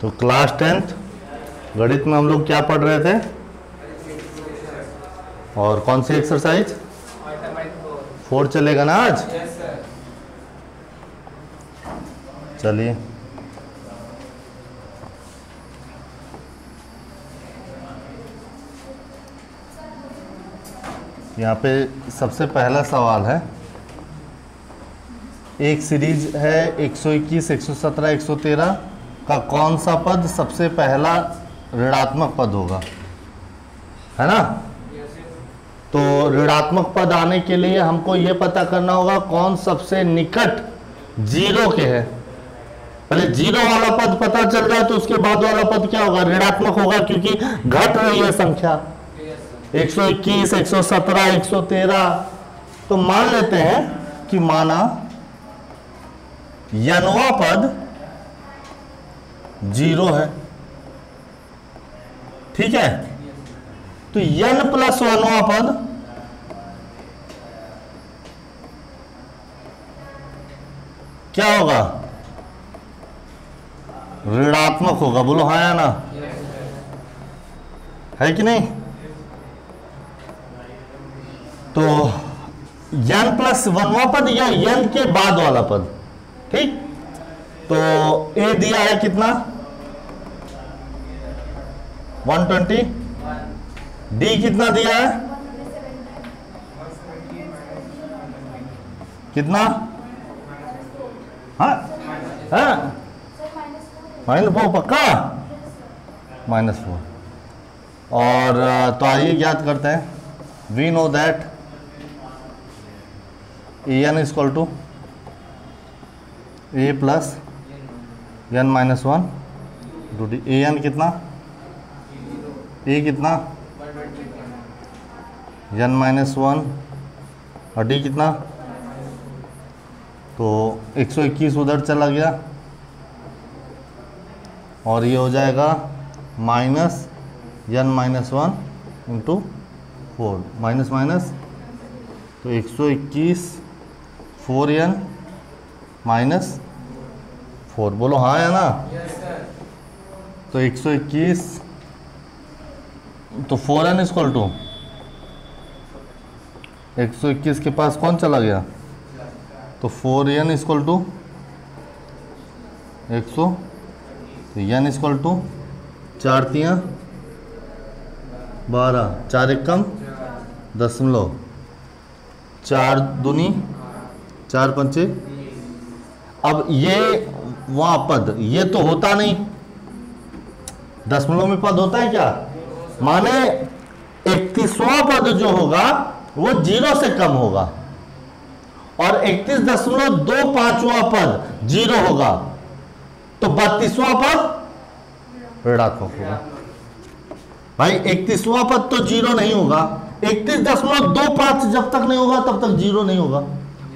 तो class 10th गणित में हम लोग क्या पढ़ रहे थे और कौन सी एक्सरसाइज 4 चलेगा ना आज? चलिए यहाँ पे सबसे पहला सवाल है, एक सीरीज है 121, 117, 113 का कौन सा पद सबसे पहला ऋणात्मक पद होगा, है ना? तो ऋणात्मक पद आने के लिए हमको ये पता करना होगा कौन सबसे निकट जीरो के है। पहले जीरो वाला पद पता चल जाए तो उसके बाद वाला पद क्या होगा? ऋणात्मक होगा, क्योंकि घट रही है संख्या 121, 117, 113। तो मान लेते हैं कि माना यनवा पद जीरो है, ठीक है? तो यन प्लस वनवा पद क्या होगा? ऋणात्मक होगा। बोलो हाँ या ना? है कि नहीं? तो यन प्लस वनवा पद या यन के बाद वाला पद, ठीक? तो ए दिया है कितना? 120। डी कितना दिया है? कितना? हाँ हाँ -4 पक्का? -4। और तो आइए ज्ञात करते हैं। We know that N equal to A plus N minus 1 to D. A N कितना? ए कितना? एन माइनस 1 और डी कितना? तो 121 उधर चला गया और ये हो जाएगा minus N minus 1 into 4 minus minus, तो 121 4n माइनस 4। बोलो हाँ या ना? तो 121 तो 4n इक्वल टू 121 के पास कौन चला गया? तो 4n इक्वल टू 100, तो n इक्वल टू 4 तियाँ 12, 4 एकम दशमलव, 4 दूनी 4 पंचे। अब ये वहाँ पद ये तो होता नहीं, दशमलव में पद होता है क्या? माने 31वां पद जो होगा वो 0 से कम होगा और 31.25वां पद 0 होगा, तो 32वां पद ऋणात्मक होगा। भाई 31वां पद तो 0 नहीं होगा, 31.25 जब तक नहीं होगा तब तक 0 नहीं होगा।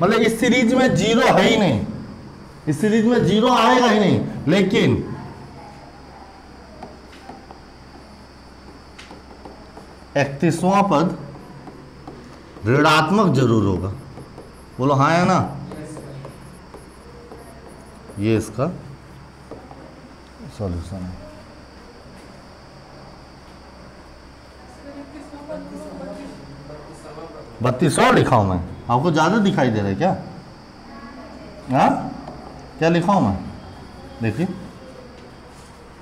मतलब इस सीरीज में 0 है ही नहीं, इस सीरीज में 0 आएगा ही नहीं। लेकिन इकतीसवां पद ऋणात्मक जरूर होगा। बोलो हाँ या ना? ये इसका सॉल्यूशन है। बत्तीस और लिखा हूं मैं, आपको ज्यादा दिखाई दे रहा है क्या? हाँ क्या लिखा हूं मैं? देखिए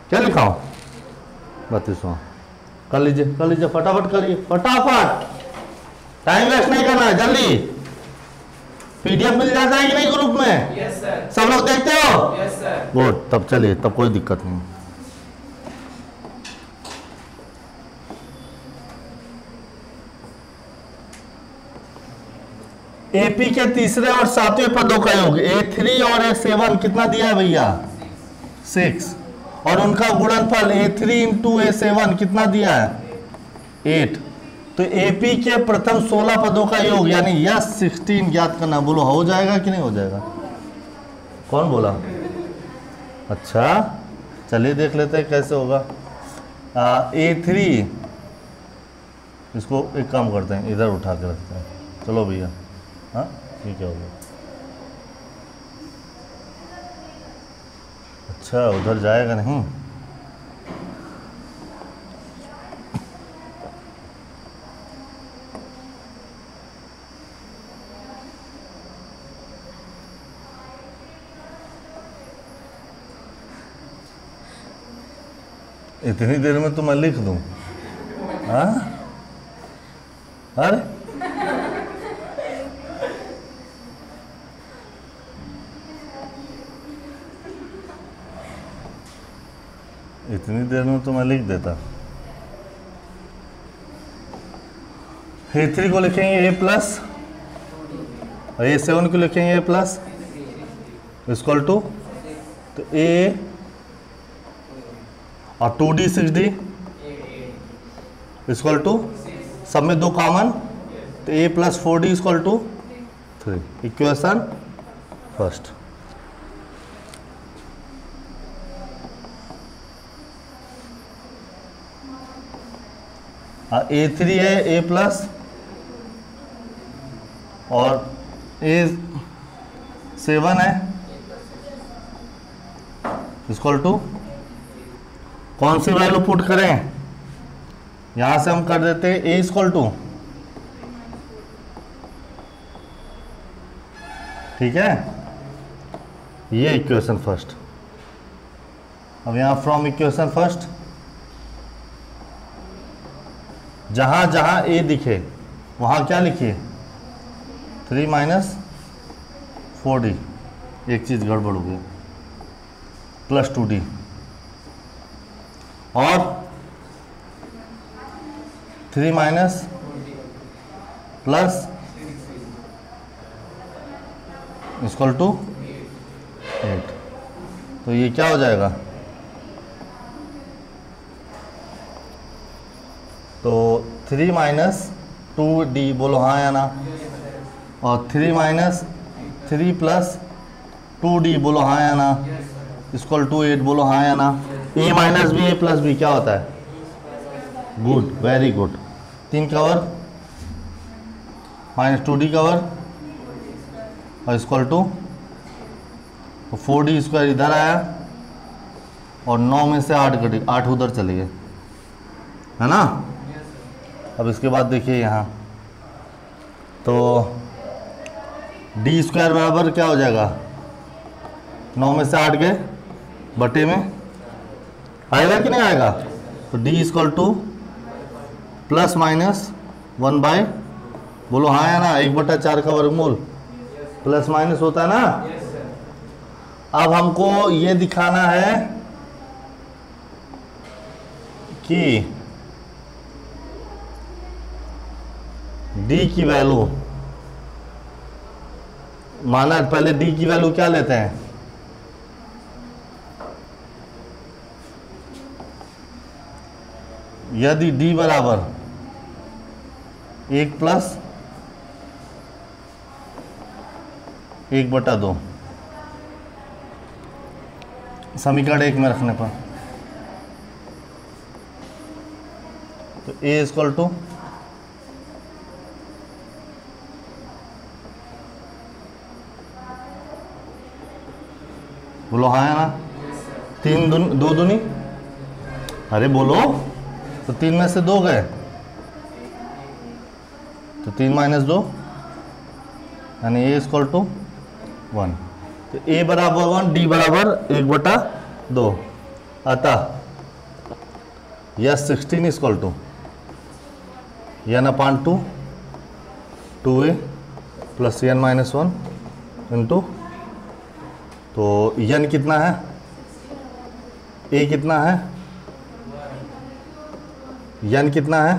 क्या लिखा हूं? 32वां। कर लीजिए फटाफट करिए, फटाफट, टाइम वेस्ट नहीं करना है, जल्दी। पीडीएफ मिल जाता है कि नहीं ग्रुप में? Yes sir. सब लोग देखते हो? Yes sir. गुड, तब चलिए, तब कोई दिक्कत नहीं। एपी के तीसरे और सातवें पदों का योग A3 और A7 कितना दिया है भैया? 6। और उनका गुणनफल A3 इंटू A7 कितना दिया है? 8। तो एपी के प्रथम 16 पदों का योग यानी यस 16 ज्ञात करना। बोलो हो जाएगा कि नहीं हो जाएगा? कौन बोला? अच्छा चलिए देख लेते हैं कैसे होगा। A3 इसको एक काम करते हैं, इधर उठा के रखते हैं। चलो भैया, हाँ ठीक है, हो गया। अच्छा उधर जाएगा नहीं, इतनी देर में तो मैं लिख दूं। हाँ, अरे इतनी देर में तो मैं लिख देता। A3 को लिखेंगे A प्लस और A7 को लिखेंगे A प्लस इक्वल टू, तो A और 2D 6D इक्वल टू, सब में 2 कॉमन, तो A plus 4D equal to 3। Equation first. A3 है A प्लस और A7 है इक्वल टू, कौन सी वैल्यू पुट करें? यहां से हम कर देते हैं A इक्वल टू, ठीक है, ये इक्वेशन फर्स्ट। अब यहां फ्रॉम इक्वेशन फर्स्ट जहां जहां A दिखे वहां क्या लिखिए, 3 माइनस 4D, एक चीज गड़बड़ हो गई, प्लस 2D, और 3 माइनस प्लस इक्वल टू 8। तो ये क्या हो जाएगा, तो 3 माइनस 2D बोलो हाँ या ना, और 3 माइनस 3 प्लस 2D बोलो हाँ या ना, इक्वल टू 8 बोलो हाँ या ना। A minus B A plus B क्या होता है, गुड, वेरी गुड। 3 कवर माइनस 2D कवर और इक्वल टू 4D स्क्वायर इधर आया और 9 में से 8 कटे, 8 उधर चले गए, है ना। अब इसके बाद देखिए यहाँ, तो D स्क्वायर बराबर क्या हो जाएगा, 9 में से 8 गए बटे में, आएगा कि नहीं आएगा, तो D equal to plus minus 1 by, बोलो हाँ या ना, 1/4 का वर्गमूल, प्लस माइनस होता है ना। अब हमको ये दिखाना है कि D की वैल्यू, माना पहले D की वैल्यू क्या लेते हैं, यदि D बराबर 1 प्लस 1/2, समीकरण 1 में रखने पर, तो A इक्वल टू बोलो हाँ है ना, 2 दूनी, अरे बोलो, तो 3 में से 2 गए, तो 3 माइनस 2 यानी A इक्वल टू 1। तो A बराबर 1, D बराबर 1/2, अतः यह 16 equal to n upon 2A plus n minus 1 into, तो n कितना है, A कितना है, n कितना है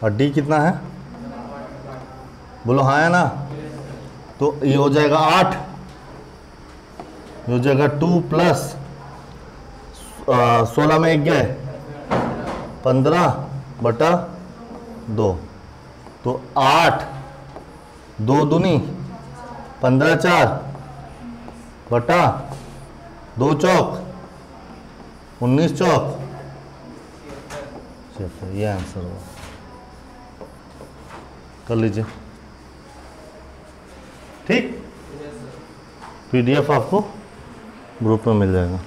और D कितना है, बोलो हाँ है ना। तो ये हो जाएगा 8, ये हो जाएगा 2 प्लस 16 में 1 गए 15/2, तो 8 2 दूनी 15 4 बटा 2 चौक 19 चौक, ये आंसर हुआ, कर लीजिए, ठीक। PDF आपको ग्रुप में मिल जाएगा।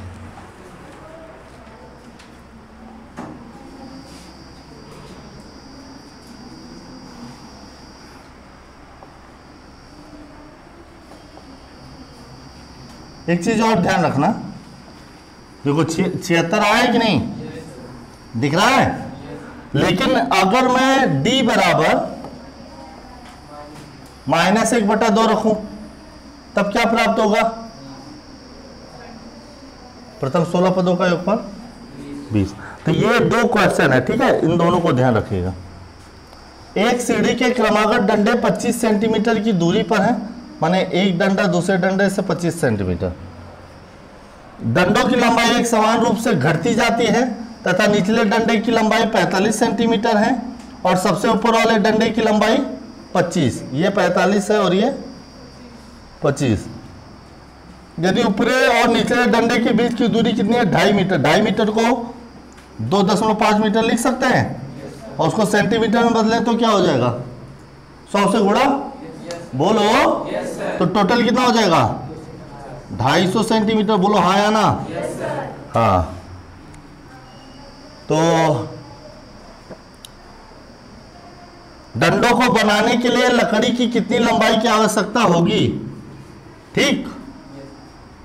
एक चीज और ध्यान रखना, देखो 76 आया कि नहीं, दिख रहा है। लेकिन अगर मैं d बराबर -1/2 रखूं तब क्या प्राप्त होगा? प्रथम 16 पदों का योगफल 20। तो ये 2 क्वेश्चन है, ठीक है, इन दोनों को ध्यान रखिएगा। एक सीढ़ी के क्रमागत डंडे 25 सेंटीमीटर की दूरी पर है, माने एक डंडा दूसरे डंडे से 25 सेंटीमीटर। डंडों की लंबाई एक समान रूप से घटती जाती है तथा निचले डंडे की लंबाई 45 सेंटीमीटर है और सबसे ऊपर वाले डंडे की लंबाई 25। ये 45 है और ये 25। यदि ऊपरी और निचले डंडे के बीच की दूरी कितनी है? 2.5 मीटर। 2.5 मीटर को 2.5 मीटर लिख सकते हैं और उसको सेंटीमीटर में बदलें तो क्या हो जाएगा? 100 से गुणा, बोलो। तो टोटल कितना हो जाएगा? 250 सेंटीमीटर। बोलो हाँ या ना? हाँ। तो डंडों को बनाने के लिए लकड़ी की कितनी लंबाई की आवश्यकता होगी? ठीक,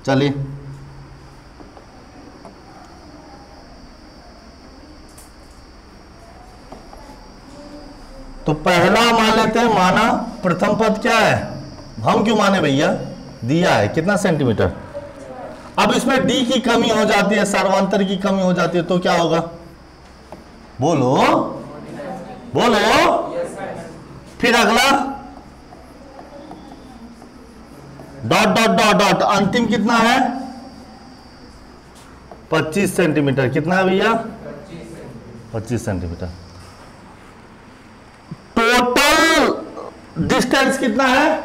चलिए। तो पहला मान लेते हैं, माना प्रथम पद क्या है? हम क्यों माने भैया? दिया है कितना सेंटीमीटर। अब इसमें d की कमी हो जाती है, सर्वांतर की कमी हो जाती है, तो क्या होगा? बोलो बोलो। फिर अगला डॉट डॉट डॉट डॉट, अंतिम कितना है? 25 सेंटीमीटर। कितना है भैया? 25 सेंटीमीटर। टोटल डिस्टेंस कितना है?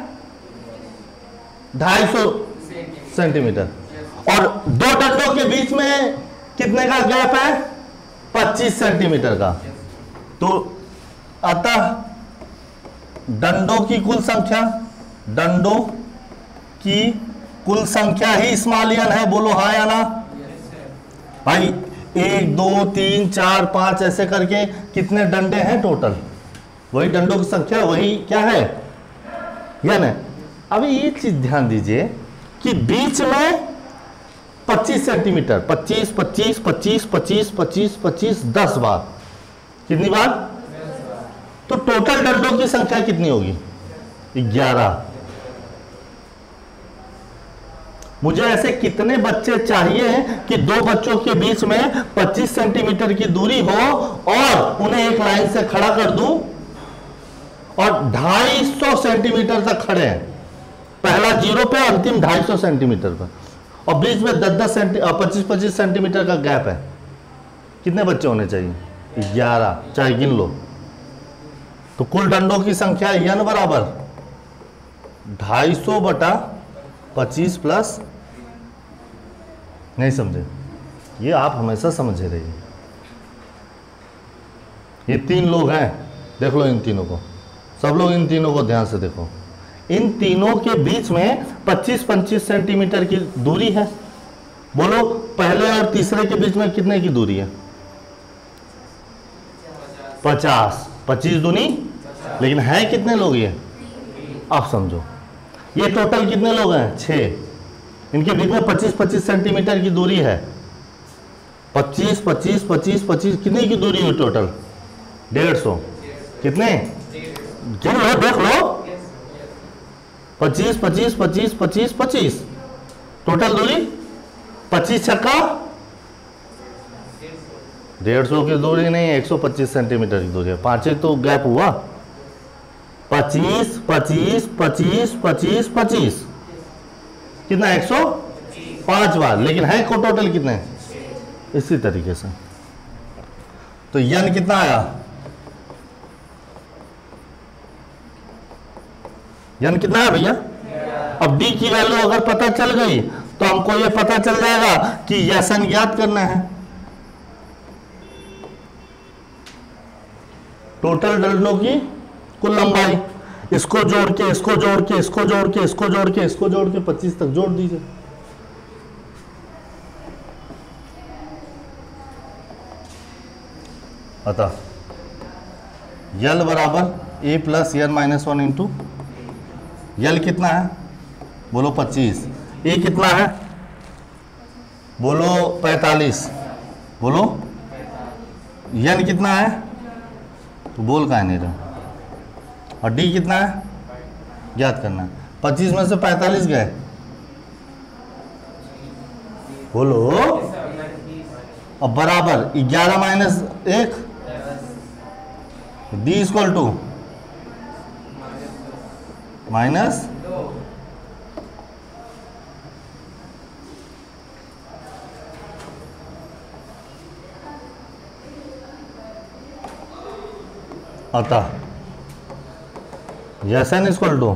250 सेंटीमीटर। और दो डंडों के बीच में कितने का गैप है? 25 सेंटीमीटर का। तो अतः डंडों की कुल संख्या, डंडों की कुल संख्या ही स्मॉल n है। बोलो हाँ या ना? भाई 1 2 3 4 5 ऐसे करके कितने डंडे हैं टोटल? वही डंडों की संख्या, वही क्या है या नहीं? अभी ये चीज ध्यान दीजिए कि बीच में 25 सेंटीमीटर, 25 25 25 25 25 25 10 बार। कितनी बार? तो टोटल डंडों की संख्या कितनी होगी? 11। मुझे ऐसे कितने बच्चे चाहिए कि दो बच्चों के बीच में 25 सेंटीमीटर की दूरी हो और उन्हें एक लाइन से खड़ा कर दूं और 250 सेंटीमीटर तक खड़े हैं, पहला 0 पे, अंतिम 250 सेंटीमीटर पर, और बीच में 10-10 25-25 सेंटीमीटर का गैप है। कितने बच्चे होने चाहिए? 11। चाहे गिन लो। तो कुल डंडों की संख्या n बराबर 250/25 प्लस, नहीं समझे? ये आप हमेशा समझे रहिए। ये 3 लोग हैं, देख लो इन तीनों को, सब लोग इन तीनों को ध्यान से देखो। इन तीनों के बीच में 25-25 सेंटीमीटर की दूरी है। बोलो पहले और तीसरे के बीच में कितने की दूरी है? 50। 25 दूनी, लेकिन है कितने लोग ये? आप समझो, ये टोटल कितने लोग हैं? 6। इनके बीच में 25-25 सेंटीमीटर की दूरी है। 25 25 25 25 कितने की दूरी है टोटल? 150। कितने? गिन लो, देख लो। 25 25 25 25 25 टोटल दूरी 25 छक्का 150 की दूरी नहीं है, 125 सेंटीमीटर की दूरी है। 5 तो गैप हुआ। 25 25 25 25 25 कितना? 105 बार। लेकिन है को टोटल कितने? इसी तरीके से। तो n कितना आया? n कितना है भैया? अब d की वैल्यू अगर पता चल गई तो हमको ये पता चल जाएगा कि n ज्ञात करना है। टोटल डंडों की कुल लंबाई, इसको जोड़ के इसको जोड़ के इसको जोड़ के इसको जोड़ के इसको जोड़ के 25 तक जोड़ दीजिए। अतः यल बराबर a plus n-1 into L कितना है? बोलो 25। a कितना है? बोलो 45, बोलो n कितना है, तो बोल का नहीं रहा, और d कितना है ज्ञात करना है। 25 में से 45 गए, बोलो, और बराबर 11 माइनस 1, d इक्वल टू माइनस अतः यस एन इक्वल टू,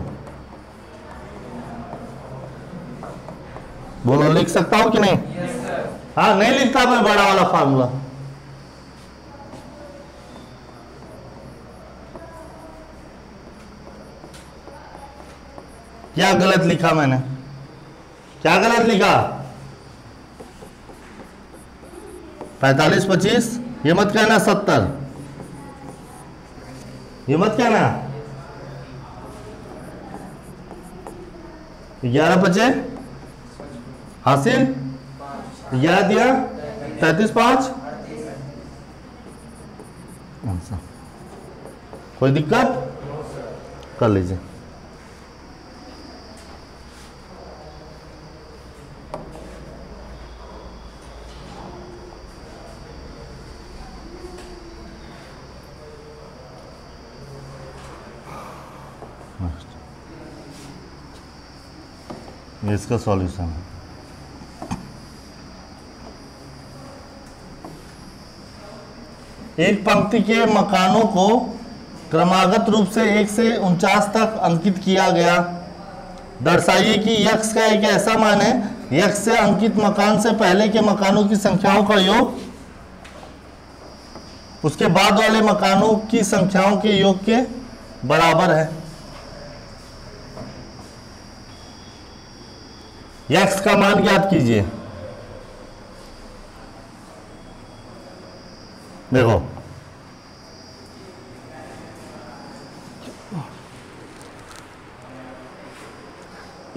बोलो लिख सकता हूं कि नहीं? हाँ नहीं लिखता मैं बड़ा वाला फार्मूला। क्या गलत लिखा मैंने, क्या गलत लिखा? 45 25, ये मत कहना 70, ये मत कहना 11 बचे हासिल, 11 दिया 33 5, कोई दिक्कत? कर लीजिए। ये इसका सॉल्यूशन है। एक पंक्ति के मकानों को क्रमागत रूप से 1 से 49 तक अंकित किया गया। दर्शाइए कि यक्स का एक ऐसा मान है, यक्स से अंकित मकान से पहले के मकानों की संख्याओं का योग उसके बाद वाले मकानों की संख्याओं के योग के बराबर है। यक्स का मान ज्ञात कीजिए। देखो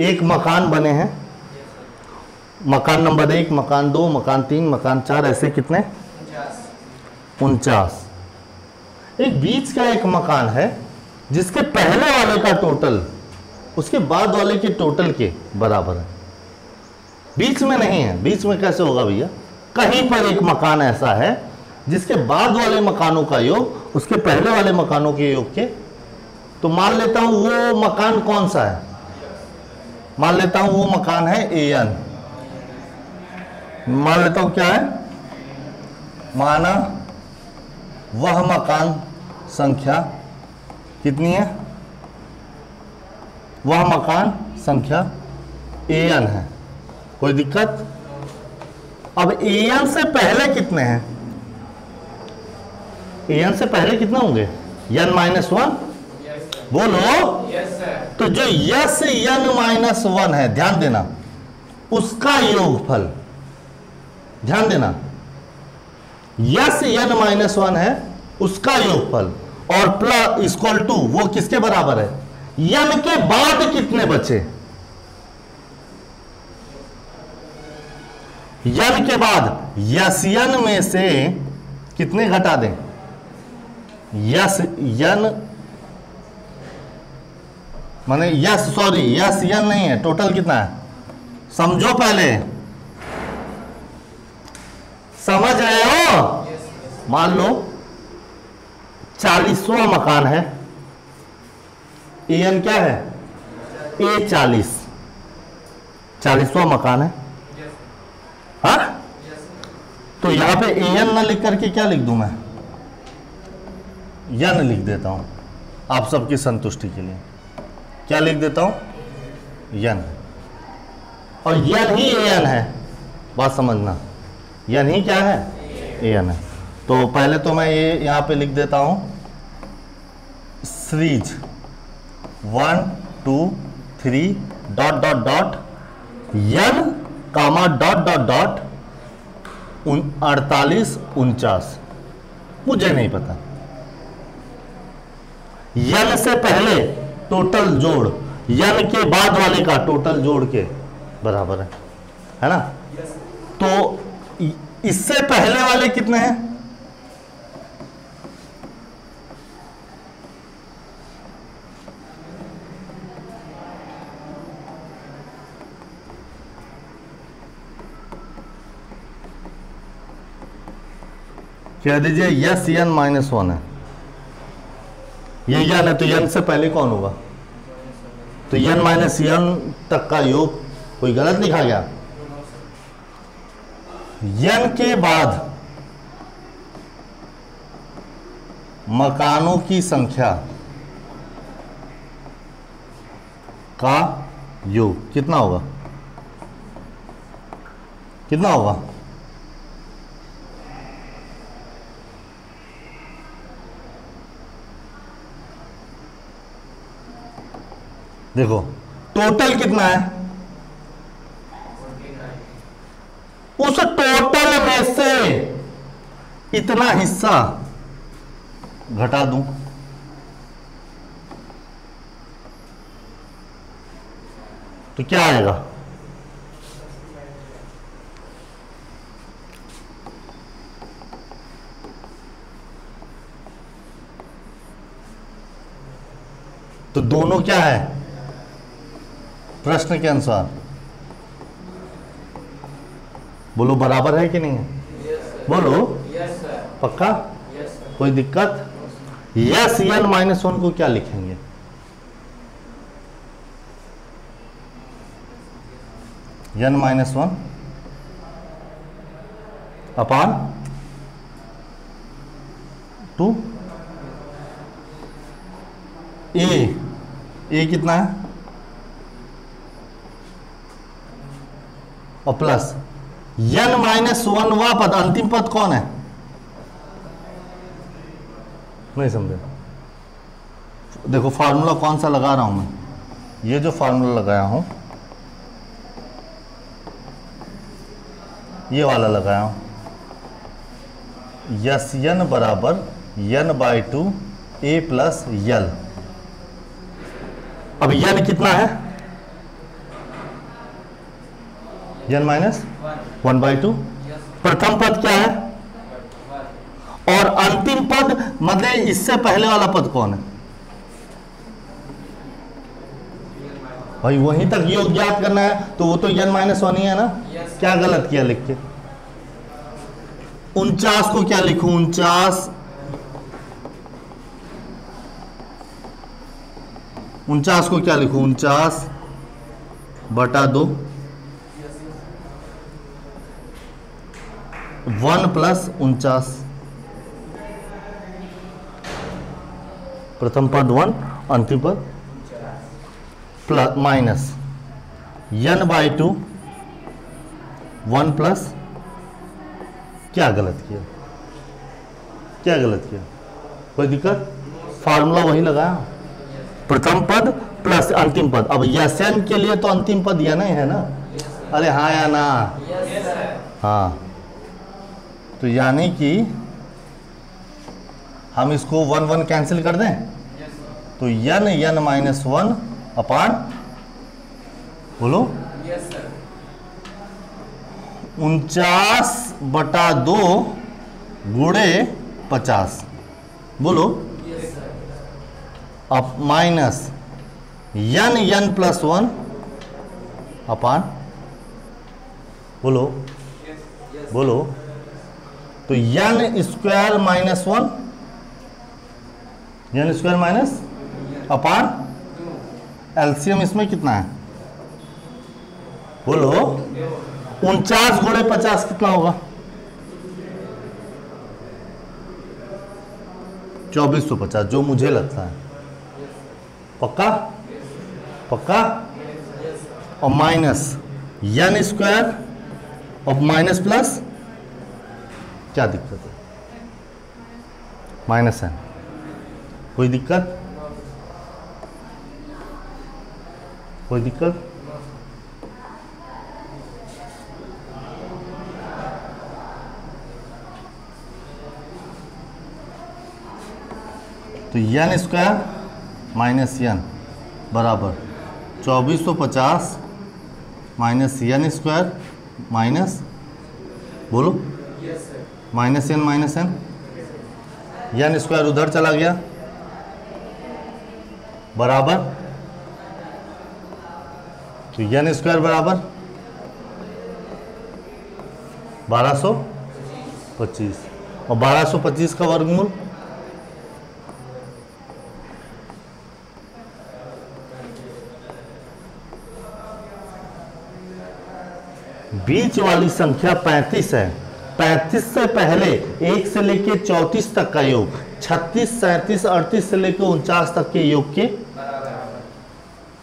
एक मकान बने हैं, मकान नंबर 1, मकान 2, मकान 3, मकान 4, ऐसे कितने? 49। एक बीच का एक मकान है जिसके पहले वाले का टोटल उसके बाद वाले के टोटल के बराबर है। बीच में नहीं है, बीच में कैसे होगा भैया? कहीं पर एक मकान ऐसा है जिसके बाद वाले मकानों का योग उसके पहले वाले मकानों के योग के, तो मान लेता हूं वो मकान कौन सा है? मान लेता हूं वो मकान है AN। मान लेता हूं क्या है? माना वह मकान संख्या कितनी है? वह मकान संख्या AN है। कोई दिक्कत? अब AN से पहले कितने हैं? AN से पहले कितना होंगे? n-1, बोलो। तो जो यस n-1 है, ध्यान देना, उसका योगफल, ध्यान देना, यस n-1 है उसका योगफल और प्लस इक्वल टू वो किसके बराबर है? n के बाद कितने बचे? n के बाद यस n में से कितने घटा दें? यस n माने यस n नहीं है, टोटल कितना है समझो पहले, समझ रहे हो? मान लो 40वां मकान है, AN क्या है? A40, 40वां मकान है। हाँ, तो यहां पे AN ना लिख करके क्या लिख दूं मैं? n लिख देता हूं आप सबकी संतुष्टि के लिए। क्या लिख देता हूं? n। और n ही AN है, बात समझना, n ही क्या है? AN है। तो पहले तो मैं ये यहां पे लिख देता हूं, series 1 2 3 dot dot dot n कामा डॉट डॉट डॉट 48 49। मुझे नहीं पता, n से पहले टोटल जोड़ n के बाद वाले का टोटल जोड़ के बराबर है ना? तो इससे पहले वाले कितने हैं? कह दीजिए यस n -1 है, ये n है तो n से पहले कौन होगा? तो n -n तक का योग। कोई गलत लिखा गया? n के बाद मकानों की संख्या का योग कितना होगा? कितना होगा? देखो टोटल कितना है, उस टोटल में से इतना हिस्सा घटा दूं तो क्या आएगा? तो दोनों क्या है प्रश्न के अनुसार? बोलो बराबर है कि नहीं है? बोलो पक्का? कोई दिक्कत? यस n -1 को क्या लिखेंगे? n -1 अपान 2 ए कितना है और प्लस n -1 वा पद, अंतिम पद कौन है? नहीं समझे? देखो फार्मूला कौन सा लगा रहा हूं मैं, ये जो फार्मूला लगाया हूं ये वाला लगाया हूं, यस n बराबर n/2 a प्लस यल। अब n कितना है? n -1/2। प्रथम पद क्या है और अंतिम पद मतलब इससे पहले वाला पद कौन है? भाई वहीं तक योग ज्ञात करना है तो वो तो n -1 ही है ना। क्या गलत किया लिख के? 49 को क्या लिखूं? 49 को क्या लिखूं? 49/2 1 + 49। प्रथम पद 1, अंतिम पद प्लस माइनस n/2 1 प्लस। क्या गलत किया? क्या गलत किया? कोई दिक्कत? फार्मूला वही लगाया, प्रथम पद प्लस अंतिम पद। अब यन के लिए तो अंतिम पद यन ही है ना? अरे हाँ या ना? हाँ, तो यानी कि हम इसको 1 1 कैंसिल कर दें तो n -1 अपान बोलो 49/2 गुणे 50 बोलो। अब माइनस n + 1 अपान बोलो बोलो तो n² -1 अपान एलसीएम इसमें कितना है बोलो? 49 गुणे 50 कितना होगा? 2450 जो मुझे लगता है। पक्का? पक्का? और माइनस n² और माइनस प्लस क्या दिक्कत है? -n। कोई दिक्कत? कोई दिक्कत? तो n² माइनस n बराबर 2450 माइनस n² माइनस बोलो, माइनस एन, एन स्क्वायर उधर चला गया, बराबर, तो एन स्क्वायर बराबर 1225, और 1225 का वर्गमूल बीच वाली संख्या 35 है। 35 से पहले 1 से लेके 34 तक का योग 36, 37, 38 से लेके 49 तक के योग के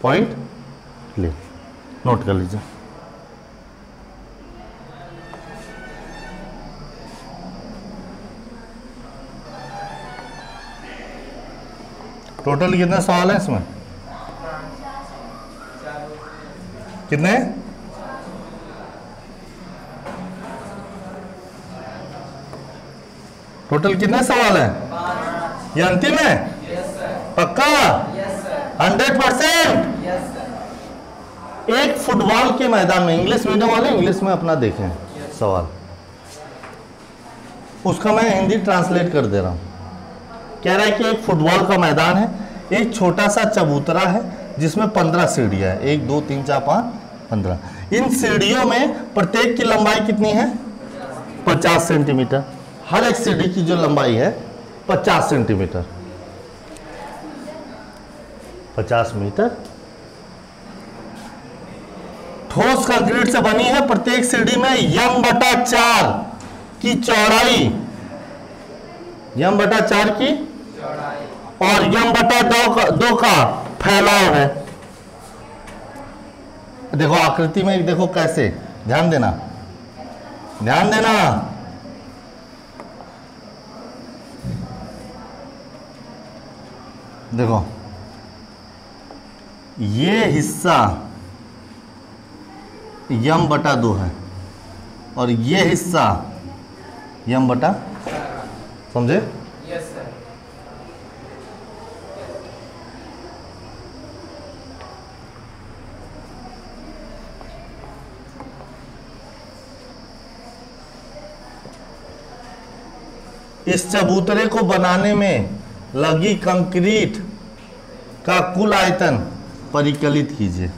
पॉइंट ले नोट कर लीजिए। टोटल कितने सवाल हैं इसमें? कितने? टोटल कितने सवाल हैं? ये अंतिम है? पक्का? 100%? एक फुटबॉल के मैदान में, इंग्लिश मीडियम वाले इंग्लिश में अपना देखें सवाल, उसका मैं हिंदी ट्रांसलेट कर दे रहा हूं। कह रहा है कि एक फुटबॉल का मैदान है, एक छोटा सा चबूतरा है जिसमें 15 सीढ़ियां है, 1 2 3 4 5 15। इन सीढ़ियों में प्रत्येक की लंबाई कितनी है? 50 सेंटीमीटर। हर एक सीढ़ी की जो लंबाई है 50 सेंटीमीटर, 50 मीटर। ठोस कंक्रीट से बनी है, प्रत्येक सीढ़ी में m/4 की चौड़ाई, m/4 की और m/2 का फैलाव है। देखो आकृति में, देखो कैसे, ध्यान देना, ध्यान देना। देखो ये हिस्सा m/2 है और ये हिस्सा m/, समझे? Yes sir. इस चबूतरे को बनाने में लगी कंक्रीट का कुल आयतन परिकलित कीजिए।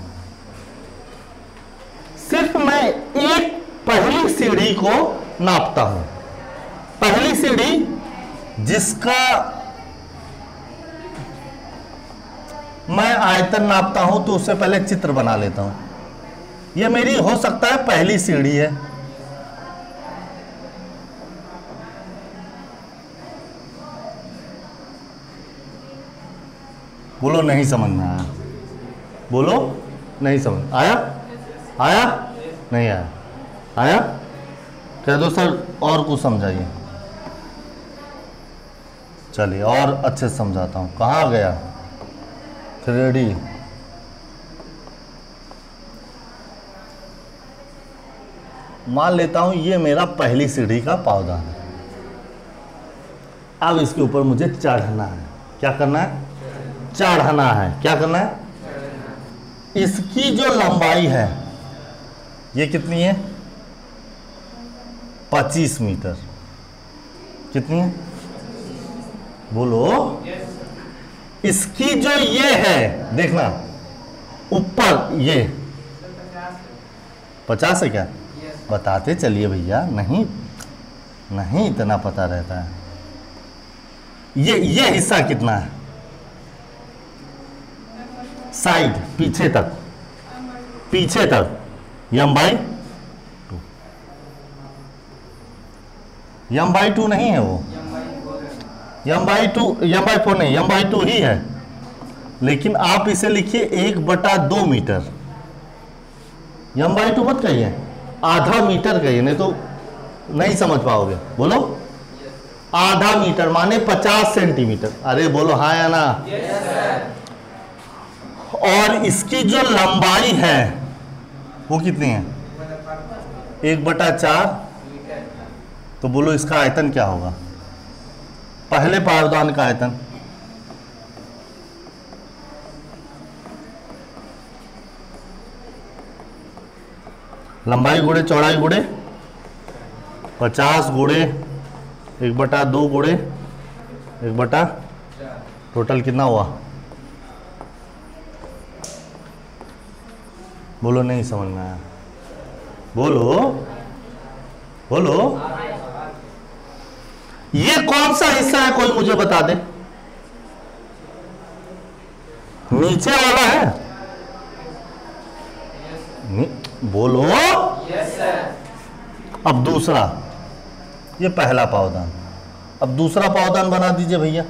सिर्फ मैं एक पहली सीढ़ी को नापता हूं, पहली सीढ़ी जिसका मैं आयतन नापता हूं, तो उससे पहले चित्र बना लेता हूं। यह मेरी हो सकता है पहली सीढ़ी है, बोलो नहीं समझ में आया? बोलो नहीं समझ आया? आया? नहीं आया? आया? कह दो सर और कुछ समझाइए। चलिए और अच्छे से समझाता हूँ। कहाँ गया? 3D। मान लेता हूँ ये मेरा पहली सीढ़ी का पावदान है। अब इसके ऊपर मुझे चढ़ना है। क्या करना है? चढ़ना है। क्या करना है? इसकी जो लंबाई है ये कितनी है? 25 मीटर। कितनी है? बोलो। इसकी जो ये है, देखना ऊपर ये 50 है क्या? बताते चलिए भैया, नहीं नहीं इतना पता रहता है। ये हिस्सा कितना है? साइड पीछे तक, पीछे तक m/2। m/2 नहीं है वो, m/4 नहीं, m/2 ही है। लेकिन आप इसे लिखिए 1/2 मीटर। m/2 मत कहिए, आधा मीटर कहिए, नहीं तो नहीं समझ पाओगे। बोलो आधा मीटर माने 50 सेंटीमीटर। अरे बोलो हाँ या ना? और इसकी जो लंबाई है वो कितनी है? 1/4। तो बोलो इसका आयतन क्या होगा? पहले पावदान का आयतन लंबाई गुणे चौड़ाई गुणे 50 गुणे 1/2 गुणे 1/, टोटल कितना हुआ? बोलो, नहीं समझ में आया? बोलो बोलो। ये कौन सा हिस्सा है, कोई मुझे बता दे? नीचे वाला है? बोलो। अब दूसरा, ये पहला पावदान, अब दूसरा पावदान बना दीजिए भैया।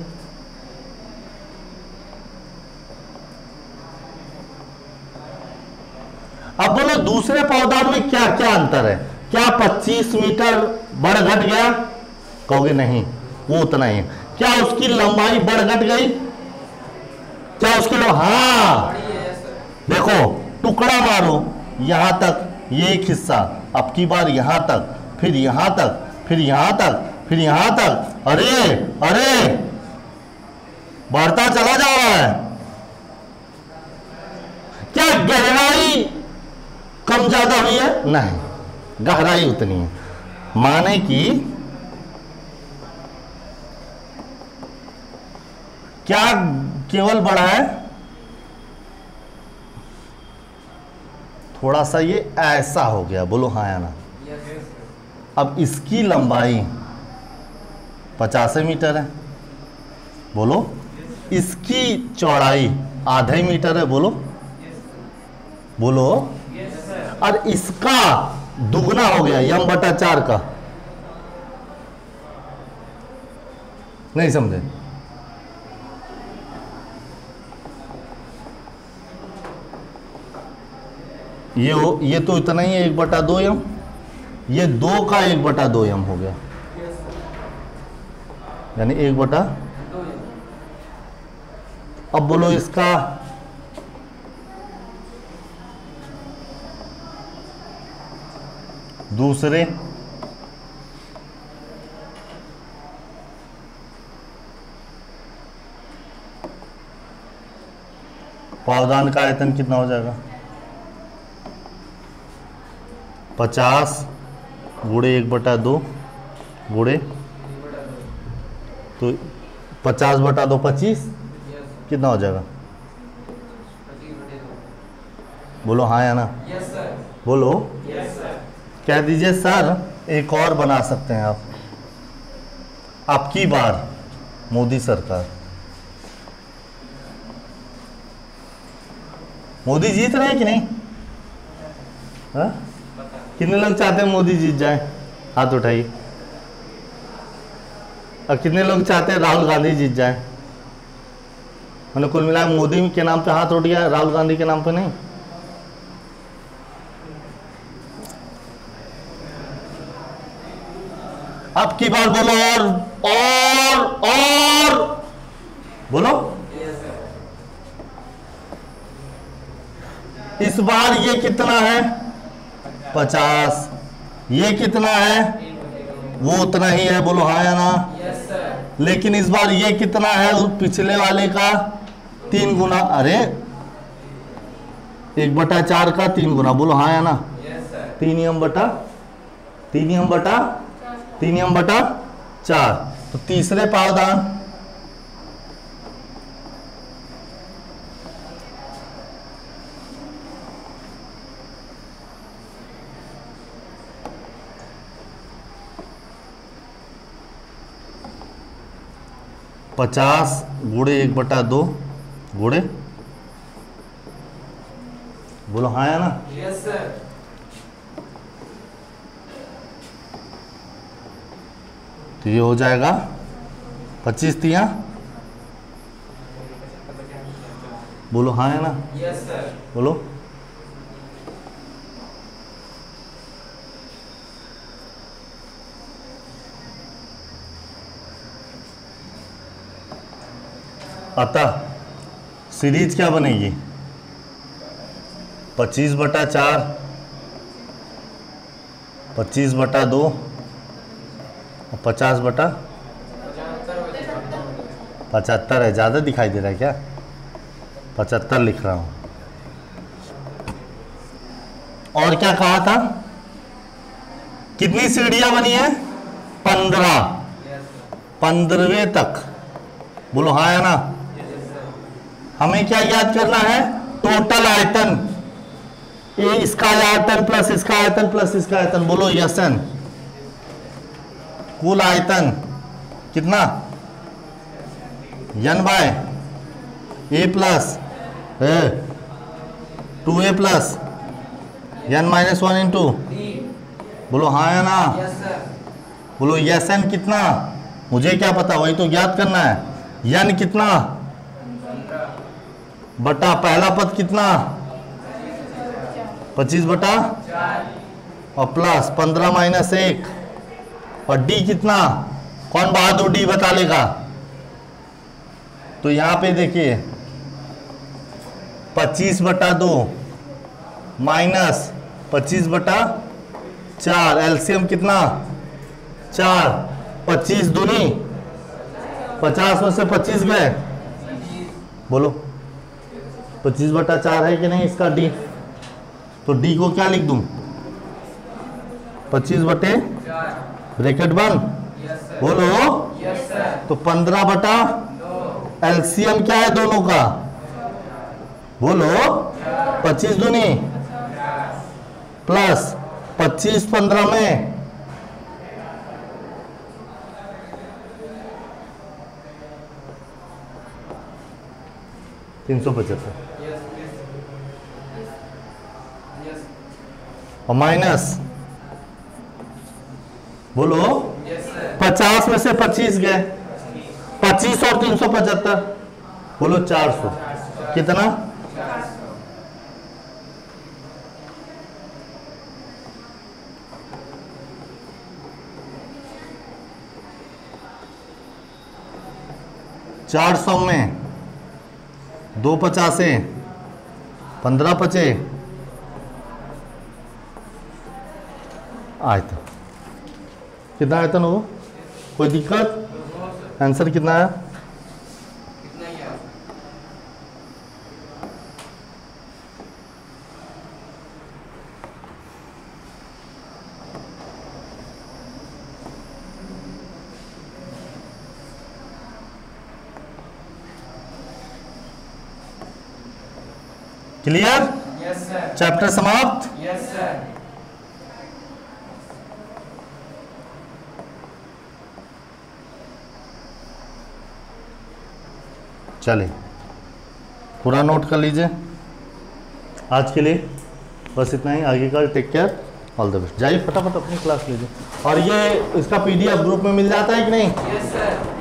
अब बोलो दूसरे पावदान में क्या क्या अंतर है? क्या 25 मीटर बढ़ घट गया? कहोगे नहीं, वो उतना ही है। क्या उसकी लंबाई बढ़ घट गई? क्या उसकी हाँ, देखो टुकड़ा मारो यहां तक, ये एक हिस्सा, अब की बार यहां तक, फिर यहां तक, फिर यहां तक, फिर यहां तक। अरे अरे, बढ़ता चला जा रहा है। क्या गहराई कम ज्यादा हुई है? नहीं, गहराई उतनी है। माने कि क्या केवल बढ़ा है थोड़ा सा, ये ऐसा हो गया। बोलो हाँ या ना? अब इसकी लंबाई 50 मीटर है। बोलो। इसकी चौड़ाई आधे मीटर है। बोलो बोलो। और इसका दुगना हो गया, m/4 का। नहीं समझे? ये तो इतना ही है, 1/2m। ये 2 का 1/2m हो गया, यानी 1/। अब बोलो इसका दूसरे पावदान का आयतन कितना हो जाएगा? 50 गुणे 1/2 गुणे, तो 50/2 25, कितना हो जाएगा? बोलो हाँ या ना? बोलो। कह दीजिए सर, एक और बना सकते हैं आप। आपकी बार मोदी सरकार, मोदी जीत रहे हैं कि नहीं? हा? कितने लोग चाहते हैं मोदी जीत जाए? हाथ उठाइए। और कितने लोग चाहते हैं राहुल गांधी जीत जाए? मैंने कुल मिला मोदी के नाम पे हाथ उठ गया, राहुल गांधी के नाम पे नहीं। अब की बार बोलो और बोलो। इस बार ये कितना है? 50। ये कितना है? वो उतना ही है। बोलो हाँ या ना? लेकिन इस बार ये कितना है? पिछले वाले का 3 गुना। अरे 1/4 का 3 गुना। बोलो हाँ या ना? 3m/4। तो तीसरे पावदान (50 गुणे 1/2 गुणे), बोलो हाँ या ना? Yes sir. तो ये हो जाएगा 25 तिया। बोलो हाँ या ना? Yes sir. बोलो। अतः सीरीज क्या बनेगी? 25/4, 25/2 और 50/75 है। ज़्यादा दिखाई दे रहा है क्या? 75 लिख रहा हूँ। और क्या कहा था? कितनी सीढ़ियां बनी है? 15, 15वें तक। बोलो हाँ या ना? हमें क्या याद करना है? टोटल आयतन, ये इसका आयतन प्लस इसका आयतन प्लस इसका आयतन। बोलो यस एन। कुल आयतन कितना? n by A plus 2a plus n-1 into. बोलो हाँ या ना? बोलो यस एन कितना? मुझे क्या पता, वही तो याद करना है। n कितना? बटा पहला पद कितना? 25 बटा और प्लस 15 माइनस 1 और d कितना? कौन बहादुर d बता लेगा? तो यहां पे देखिए 25 बटा 2 माइनस 25 बटा 4, एलसीएम कितना? 4, 25 दूनी 50 में से 25 गए। बोलो 25 बटा 4 है कि नहीं इसका d? तो d को क्या लिख दूं? 25 बटे ब्रैकेट बंद। बोलो तो 15 बटा एलसीएम क्या है दोनों का? बोलो 25 दूनी प्लस 25 15 में 375 और माइनस बोलो 50 में से 25 गए, 25 और 375। बोलो 400 कितना? 400 में 2 50 15 पचे आयतन। कितना आयतन हो? कोई दिक्कत? आंसर कितना है? क्लियर? Yes sir. चैप्टर समाप्त? Yes sir. चलिए पूरा नोट कर लीजिए। आज के लिए बस इतना ही। आगे का take care, all the best. जाइए फटाफट अपनी क्लास लीजिए। और ये इसका पीडीएफ ग्रुप में मिल जाता है कि नहीं? Yes sir.